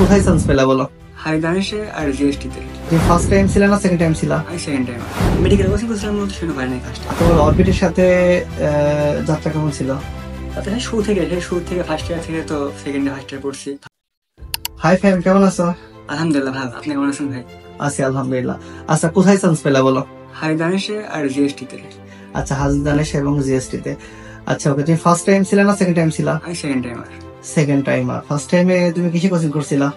কোথায় চান্স পেলা বলো? হায়দানেশে আর জিএসটি তে। তুমি ফার্স্ট টাইম ছিল না সেকেন্ড টাইম ছিল? আমি সেকেন্ড টাইম মেডিকেল কোচিং করছিলাম, মতো শুনে পারি নাই ফার্স্ট। তোমার অরবিটের সাথে যাত্রা কেমন ছিল? তাতে শুরু থেকে ফার্স্ট ইয়ার থেকে তো সেকেন্ড ইয়ার ফার্স্ট ইয়ার পড়ছি। হাই ফ্যাম, কেমন আছো? আলহামদুলিল্লাহ ভালো, আপনি কেমন আছেন ভাই? আছি আলহামদুলিল্লাহ। আচ্ছা, কোথায় চান্স পেলা বলো? হায়দানেশে আর জিএসটি তে। আচ্ছা, হাজদানেশ এবং জিএসটি তে। আচ্ছা ওকে, তুমি ফার্স্ট টাইম ছিল না সেকেন্ড টাইম ছিল? আমি second timer. Second timer. First টাইমে তুমি কিসে কোচিং করছিলা?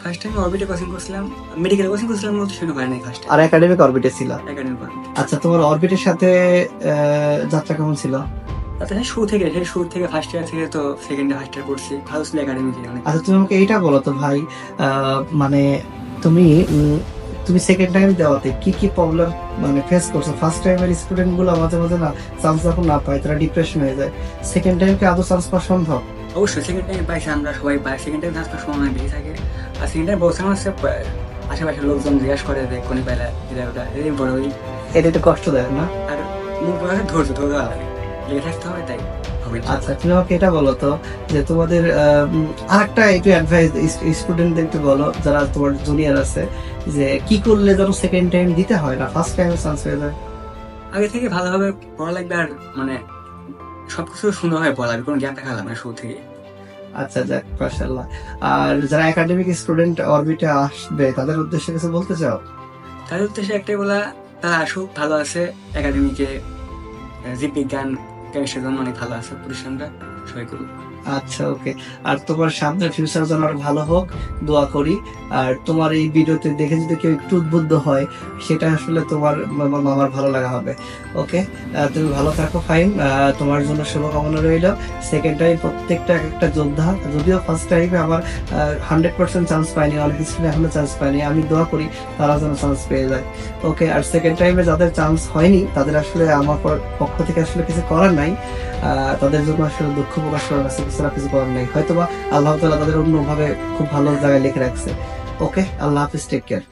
ফার্স্ট টাইম অরবিটে কোচিং করছিলাম, মেডিকেল কোচিং করছিলাম, মতো শুনে পারি নাই ফার্স্ট আর একাডেমিক অরবিটে ছিল? একাডেমিক। আচ্ছা, তোমার অরবিটের সাথে যাত্রা কেমন ছিল? তাতে শুরু থেকে ফার্স্ট ইয়ার থেকে তো সেকেন্ড ইয়ার ফার্স্ট ইয়ার পড়ছি, ভালো ছিল একাডেমিকে অনেক। আচ্ছা, তুমি আমাকে এইটা বলো তো ভাই, মানে তুমি তুমি সেকেন্ড টাইম দেওয়াতে কি কি প্রবলেম মানে ফেস করছো? ফার্স্ট টাইমের স্টুডেন্ট গুলো মাঝে মাঝে না চান্স যখন না পায় তারা ডিপ্রেশন হয়ে যায়। সেকেন্ড টাইম কি আদৌ চান্স পাওয়া সম্ভব? অবশ্যই সেকেন্ড টাইম পাইছি, আমরা সবাই পাই। সেকেন্ড টাইম চান্স পাওয়ার সম্ভাবনা বেশি থাকে। আর সেকেন্ড টাইম বলছে হচ্ছে আশেপাশের লোকজন জিজ্ঞাসা করে যে কোনি পাইলা এটা ওটা, এই বড় ওই। এটা একটু কষ্ট দেয় না? আর মূল কথা ধৈর্য দেওয়া লাগে, লেগে থাকতে হবে, তাই হবে। আচ্ছা, তুমি আমাকে এটা বলো তো যে তোমাদের আরেকটা একটু অ্যাডভাইস স্টুডেন্টদের একটু বলো যারা তোমার জুনিয়র আছে, যে কি করলে যেন সেকেন্ড টাইম দিতে হয় না, ফার্স্ট টাইমে চান্স হয়ে যায়। আগে থেকে ভালোভাবে পড়া লাগবে, আর মানে সবকিছু সুন্দরভাবে পড়া লাগবে, কোনো গ্যাপ রাখা লাগবে না শুরু থেকে। আচ্ছা, যাক মাশাআল্লাহ। আর যারা একাডেমিক স্টুডেন্ট অরবিটে আসবে তাদের উদ্দেশ্যে কিছু বলতে চাও? তাদের উদ্দেশ্যে একটাই বলা, তারা আসুক, ভালো আছে একাডেমিকে, জীববিজ্ঞান কেমিস্ট্রির জন্য অনেক ভালো আছে প্রতিষ্ঠানটা, সবাই করুক। আচ্ছা ওকে। আর তোমার সামনে ফিউচার যেন আরো ভালো হোক, দোয়া করি। আর তোমার এই ভিডিওতে দেখে যদি কেউ একটু উদ্বুদ্ধ হয়, সেটা আসলে তোমার আমার ভালো লাগা হবে। ওকে, তুমি ভালো থাকো, ফাইন। তোমার জন্য শুভকামনা রইল। সেকেন্ড টাইম প্রত্যেকটা একটা যোদ্ধা, যদিও ফার্স্ট টাইমে আমার 100% চান্স পাইনি, অনেক স্টুডেন্ট এখনো চান্স পাইনি, আমি দোয়া করি তারা যেন চান্স পেয়ে যায়। ওকে, আর সেকেন্ড টাইমে যাদের চান্স হয়নি তাদের আসলে আমার পক্ষ থেকে আসলে কিছু করার নাই, তাদের জন্য আসলে দুঃখ প্রকাশ করার আছে, কিছু করার নাই। হয়তোবা আল্লাহ তাআলা তাদের অন্যভাবে খুব ভালো জায়গায় লিখে রাখছে। ওকে, আল্লাহ হাফিজ, টেক কেয়ার।